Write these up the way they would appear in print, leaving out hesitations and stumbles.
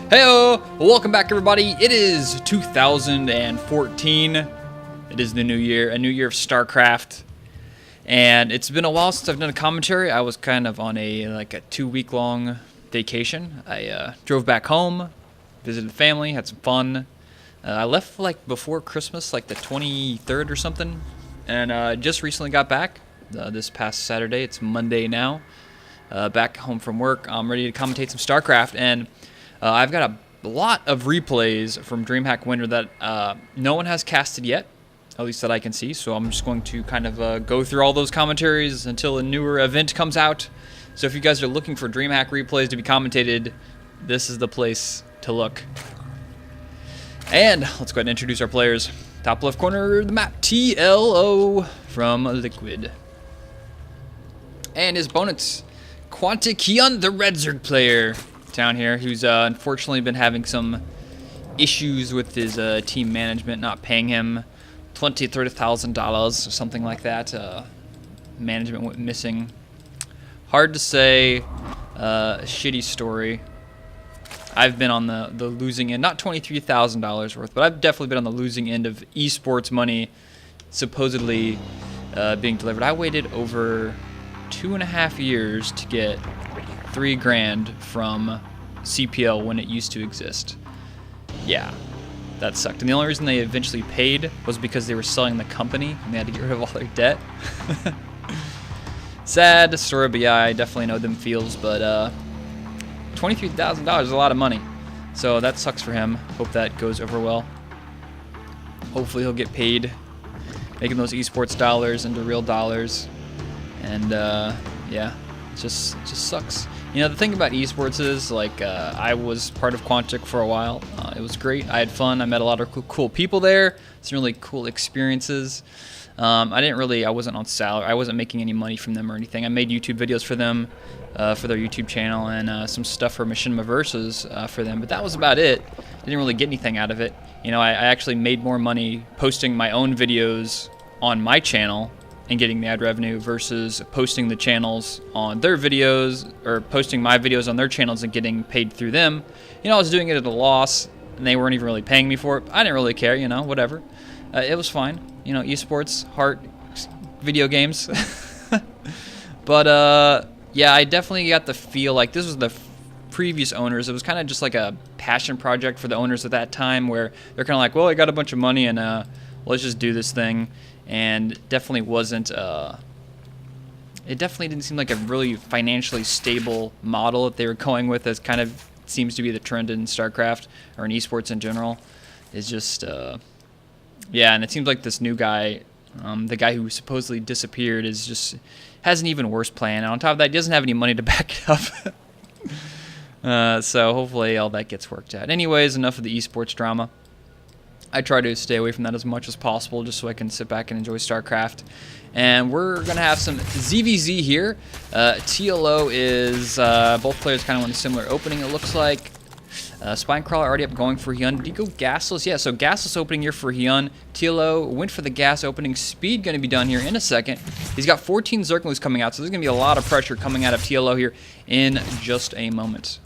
Heyo! Welcome back, everybody. It is 2014. It is the new year, a new year of StarCraft. And it's been a while since I've done a commentary. I was kind of on a 2-week-long vacation. I drove back home, visited family, had some fun. I left before Christmas, like the 23rd or something. And just recently got back this past Saturday. It's Monday now. Back home from work. I'm ready to commentate some StarCraft. And I've got a lot of replays from Dreamhack Winter that no one has casted yet, at least that I can see. So I'm just going to kind of go through all those commentaries until a newer event comes out. So if you guys are looking for Dreamhack replays to be commentated, this is the place to look. And let's go ahead and introduce our players. Top left corner of the map, TLO from Liquid. And his opponents, Hyun, the Red Zerg player down here, who's unfortunately been having some issues with his team management not paying him $20,000-$30,000 or something like that. Management went missing. Hard to say. Shitty story. I've been on the losing end, not $23,000 worth, but I've definitely been on the losing end of esports money supposedly being delivered. I waited over 2.5 years to get $3 grand from CPL when it used to exist. Yeah, that sucked. And the only reason they eventually paid was because they were selling the company and they had to get rid of all their debt. Sad story, but yeah, I definitely know them feels. But $23,000 is a lot of money, so that sucks for him. Hope that goes over well. Hopefully he'll get paid, making those esports dollars into real dollars. And yeah, it just sucks. You know, the thing about esports is, I was part of Quantic for a while. It was great. I had fun. I met a lot of cool people there. Some really cool experiences. I wasn't on salary. I wasn't making any money from them or anything. I made YouTube videos for them, for their YouTube channel, and some stuff for Machinima Versus for them. But that was about it. Didn't really get anything out of it. You know, I actually made more money posting my own videos on my channel and getting the ad revenue versus posting the channels on their videos, or posting my videos on their channels and getting paid through them. You know, I was doing it at a loss and they weren't even really paying me for it. I didn't really care, you know, whatever. It was fine. You know, esports, heart, video games. But yeah, I definitely got the feel like this was the previous owners. It was kind of just like a passion project for the owners at that time, where they're kind of like, well, I got a bunch of money and let's just do this thing. And definitely wasn't, it definitely didn't seem like a really financially stable model that they were going with, as kind of seems to be the trend in StarCraft, or in esports in general. Is just, yeah, and it seems like this new guy, the guy who supposedly disappeared, has an even worse plan. And on top of that, he doesn't have any money to back it up. So hopefully all that gets worked out. Anyways, enough of the esports drama. I try to stay away from that as much as possible, just so I can sit back and enjoy StarCraft. And we're going to have some ZvZ here. TLO is, both players kind of want a similar opening, it looks like. Spinecrawler already up going for Hyun. Did he go gasless? Yeah, so gasless opening here for Hyun. TLO went for the gas opening. Speed going to be done here in a second. He's got 14 Zerglings coming out, so there's going to be a lot of pressure coming out of TLO here in just a moment.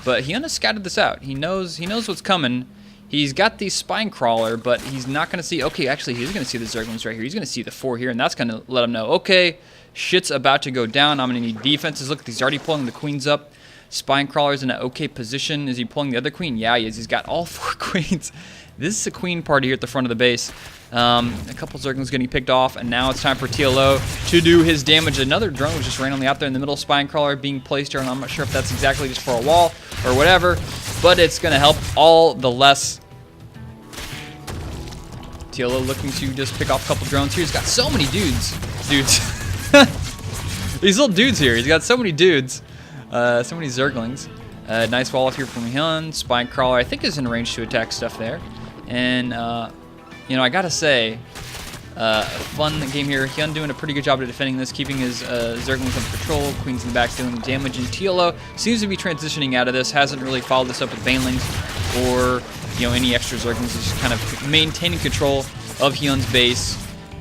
But Hyun has scouted this out. He knows what's coming. He's got the Spinecrawler, but he's not going to see... Okay, actually, he's going to see the Zerglings right here. He's going to see the 4 here, and that's going to let him know, okay, shit's about to go down. I'm going to need defenses. Look, he's already pulling the queens up. Spinecrawler's in an okay position. Is he pulling the other queen? Yeah, he is. He's got all 4 queens. This is a queen party here at the front of the base. A couple Zerglings getting picked off, and now it's time for TLO to do his damage. Another drone was just randomly out there in the middle. Spinecrawler being placed here, and I'm not sure if that's exactly just for a wall or whatever, but it's going to help all the less. TLO looking to just pick off a couple drones here. He's got so many dudes. These little dudes here. He's got so many dudes. So many Zerglings. Nice wall up here from Hyun. Spinecrawler, I think, is in range to attack stuff there. And, you know, I gotta say, fun game here. Hyun doing a pretty good job of defending this, keeping his Zerglings under control. Queens in the back dealing damage. And TLO seems to be transitioning out of this. Hasn't really followed this up with Banelings or, you know, any extra Zerglings. He's just kind of maintaining control of Hyun's base.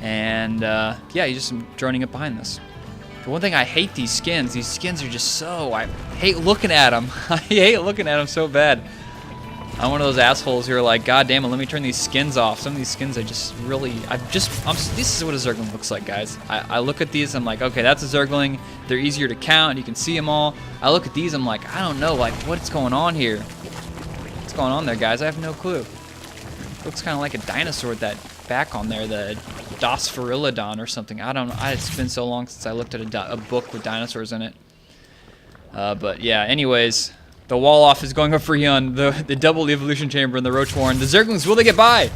And, yeah, he's just droning up behind this. The one thing I hate these skins. These skins are just so... I hate looking at them. I hate looking at them so bad. I'm one of those assholes who are like, God damn it, let me turn these skins off. Some of these skins I just really... this is what a Zergling looks like, guys. I look at these, I'm like, okay, that's a Zergling. They're easier to count. You can see them all. I look at these, I'm like, I don't know, like, what's going on here? What's going on there, guys? I have no clue. Looks kind of like a dinosaur with that back on there, the Dosferilodon or something. I don't know. It's been so long since I looked at a book with dinosaurs in it. But yeah, anyways, the wall off is going up for Hyun. The double evolution chamber and the roach warren. The Zerglings, will they get by?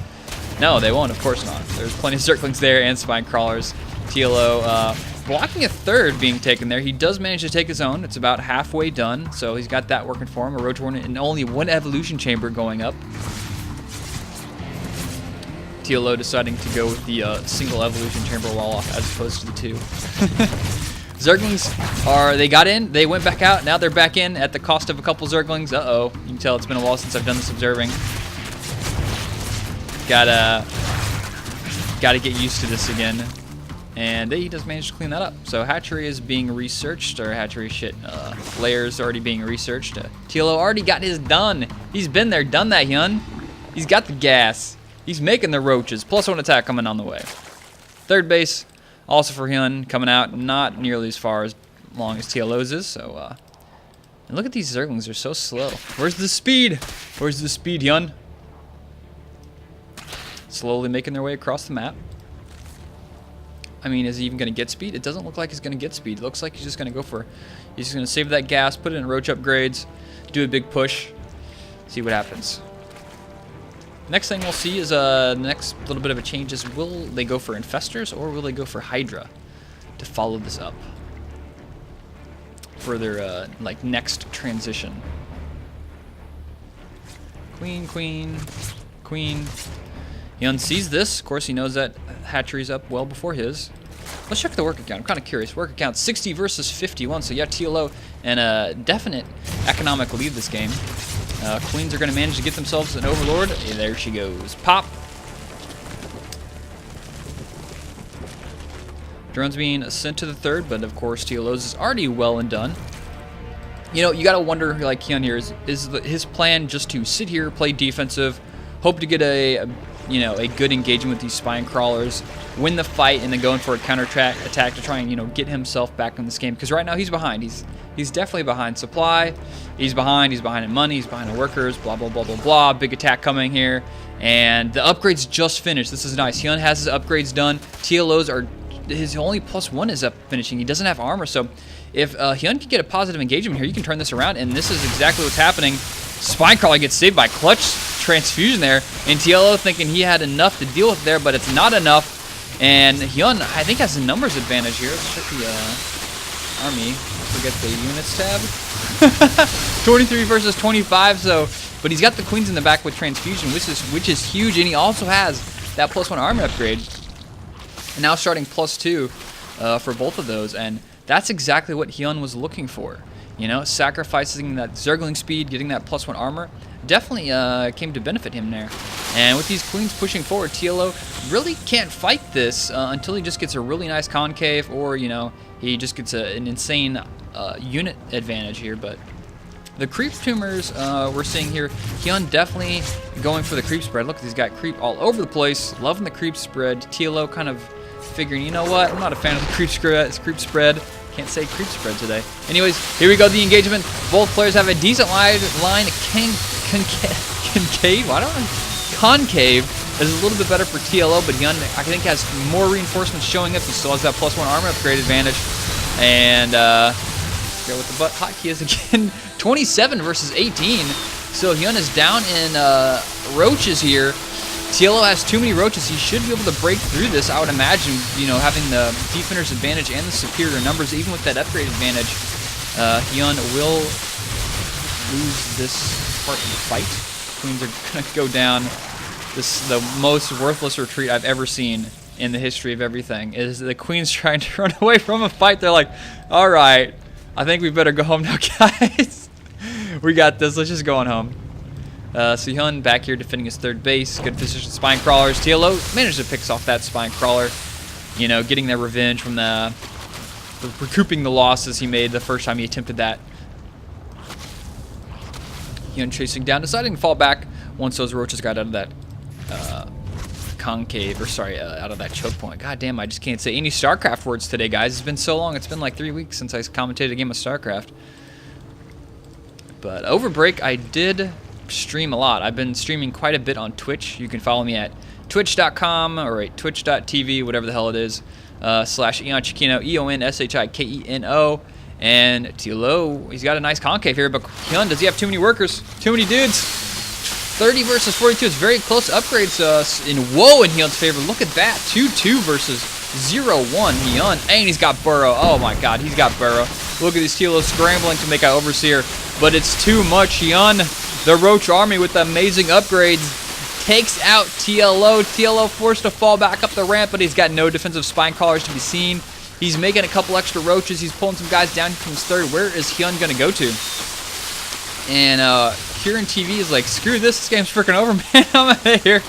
No, they won't. Of course not. There's plenty of Zerglings there and spine crawlers. TLO blocking a third being taken there. He does manage to take his own. It's about halfway done, so he's got that working for him. A roach warren and only one evolution chamber going up. TLO deciding to go with the single evolution chamber wall off as opposed to the two. Zerglings they got in, they went back out, now they're back in at the cost of a couple Zerglings. Uh-oh, you can tell it's been a while since I've done this observing. Gotta get used to this again. And he does manage to clean that up. So hatchery is being researched, or hatchery layers already being researched. TLO already got his done. He's been there, done that, Hyun. He's got the gas. He's making the roaches. +1 attack coming on the way. Third base, also for Hyun, coming out not nearly as far as long as TLO's is. So, and look at these Zerglings. They're so slow. Where's the speed? Where's the speed, Hyun? Slowly making their way across the map. I mean, is he even going to get speed? It doesn't look like he's going to get speed. It looks like he's just going to go for... He's just going to save that gas, put it in roach upgrades, do a big push, see what happens. Next thing we'll see is the next little bit of a change is, will they go for infestors or will they go for Hydra to follow this up for their like next transition? Queen, queen, queen. Hyun sees this. Of course, he knows that hatchery's up well before his. Let's check the work account. I'm kind of curious. Work account 60 versus 51. So yeah, TLO and a definite economic lead this game. Queens are going to manage to get themselves an overlord. Yeah, there she goes. Pop. Drone's being sent to the third, but of course TLO's is already well and done. You know, you got to wonder, like Hyun here, is his plan just to sit here, play defensive, hope to get a good engagement with these spine crawlers, win the fight, and then go in for a counter attack to try and, get himself back in this game. Because right now he's behind. He's definitely behind supply. He's behind in money. He's behind in workers. Blah, blah, blah, blah, blah. Big attack coming here. And the upgrades just finished. This is nice. Hyun has his upgrades done. TLO's are... His only +1 is up finishing. He doesn't have armor. So if Hyun can get a positive engagement here, you can turn this around. And this is exactly what's happening. Spinecrawler gets saved by clutch transfusion there. And TLO thinking he had enough to deal with there, but it's not enough. And Hyun, I think, has a numbers advantage here. Let's check the army. Forget the units tab. 23 versus 25. So, but he's got the queens in the back with transfusion, which is huge. And he also has that +1 armor upgrade. And now starting +2 for both of those. And that's exactly what Hyun was looking for. Sacrificing that Zergling speed, getting that +1 armor, definitely came to benefit him there. And with these queens pushing forward, TLO really can't fight this until he just gets a really nice concave, or he just gets an insane unit advantage here. But the creep tumors we're seeing here, Hyun definitely going for the creep spread. Look, he's got creep all over the place, loving the creep spread. TLO kind of figuring, you know what, I'm not a fan of the creep spread. Can't say creep spread today. Anyways, here we go, the engagement. Both players have a decent line. Concave. I don't know. Concave is a little bit better for TLO, but Hyun, I think, has more reinforcements showing up. He still has that +1 armor upgrade advantage. And go with the butt hotkey is again 27 versus 18. So Hyun is down in roaches here. TLO has too many roaches. He should be able to break through this, I would imagine, having the defender's advantage and the superior numbers. Even with that upgrade advantage, Hyun will lose this part of the fight. Queens are going to go down. This is the most worthless retreat I've ever seen in the history of everything. Is the Queens trying to run away from a fight. They're like, all right, I think we better go home now, guys. We got this. Let's just go on home. So Hyun back here defending his third base. Good position, spine crawlers. TLO managed to pick off that spine crawler. Getting their revenge from the recouping the losses he made the first time he attempted that. Hyun chasing down, deciding to fall back once those roaches got out of that concave, or sorry, out of that choke point. God damn, I just can't say any StarCraft words today, guys. It's been so long. It's been like 3 weeks since I commentated a game of StarCraft. But over break, I did stream a lot. I've been streaming quite a bit on Twitch. You can follow me at twitch.com or twitch.tv, whatever the hell it is, / EonShiKeno, EonShiKeno. And TLO, he's got a nice concave here, but Hyun, does he have too many workers? Too many dudes. 30 versus 42 is very close upgrades in Hyun's favor. Look at that. 2-2 versus 0-1 Hyun. And he's got Burrow. Oh my god, he's got Burrow. Look at these TLOs scrambling to make out Overseer. But it's too much. Hyun, the Roach Army with amazing upgrades, takes out TLO. TLO forced to fall back up the ramp, but he's got no defensive spine crawlers to be seen. He's making a couple extra roaches. He's pulling some guys down from his third. Where is Hyun going to go to? And Kieran TV is like, screw this game's freaking over, man. I'm out of here.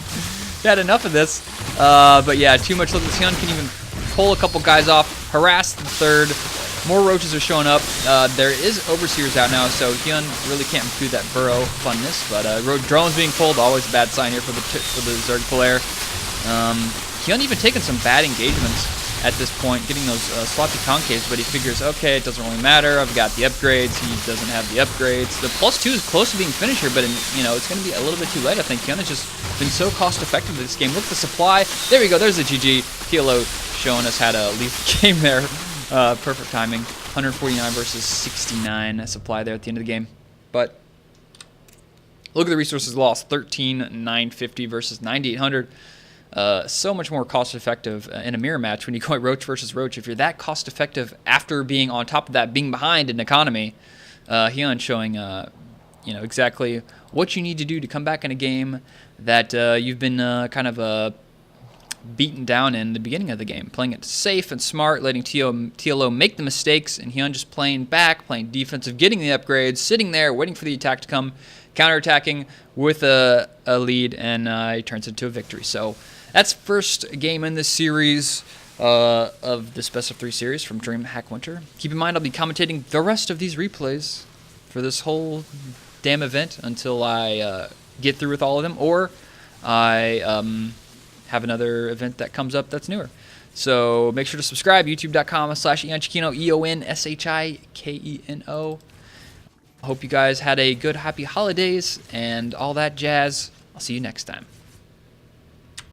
Had enough of this. But yeah, too much. Look, this Hyun can even pull a couple guys off, harass the third. More roaches are showing up. There is Overseers out now, so Hyun really can't do that burrow funness. But drones being pulled, always a bad sign here for the Zerg player. Hyun even taking some bad engagements at this point, getting those sloppy concaves, but he figures, okay, it doesn't really matter. I've got the upgrades. He doesn't have the upgrades. The +2 is close to being finished here, but it's going to be a little bit too late. I think Hyun has just been so cost-effective in this game. Look at the supply. There we go. There's the GG. TLO showing us how to leave the game there. Perfect timing. 149 versus 69 supply there at the end of the game. But look at the resources lost. 13,950 versus 9,800. So much more cost-effective in a mirror match when you go Roach versus Roach. If you're that cost-effective after being on top of that, being behind in economy, Hyun showing exactly what you need to do to come back in a game that you've been kind of beaten down in the beginning of the game. Playing it safe and smart, letting TLO make the mistakes, and Hyun just playing back, playing defensive, getting the upgrades, sitting there, waiting for the attack to come, counterattacking with a lead, and he turns it into a victory. So that's first game in this series of this best of 3 series from Dreamhack Winter. Keep in mind, I'll be commentating the rest of these replays for this whole damn event until I get through with all of them, or I have another event that comes up that's newer. So make sure to subscribe, youtube.com/EonShiKeno, EonShiKeno. Hope you guys had a good, happy holidays and all that jazz. I'll see you next time.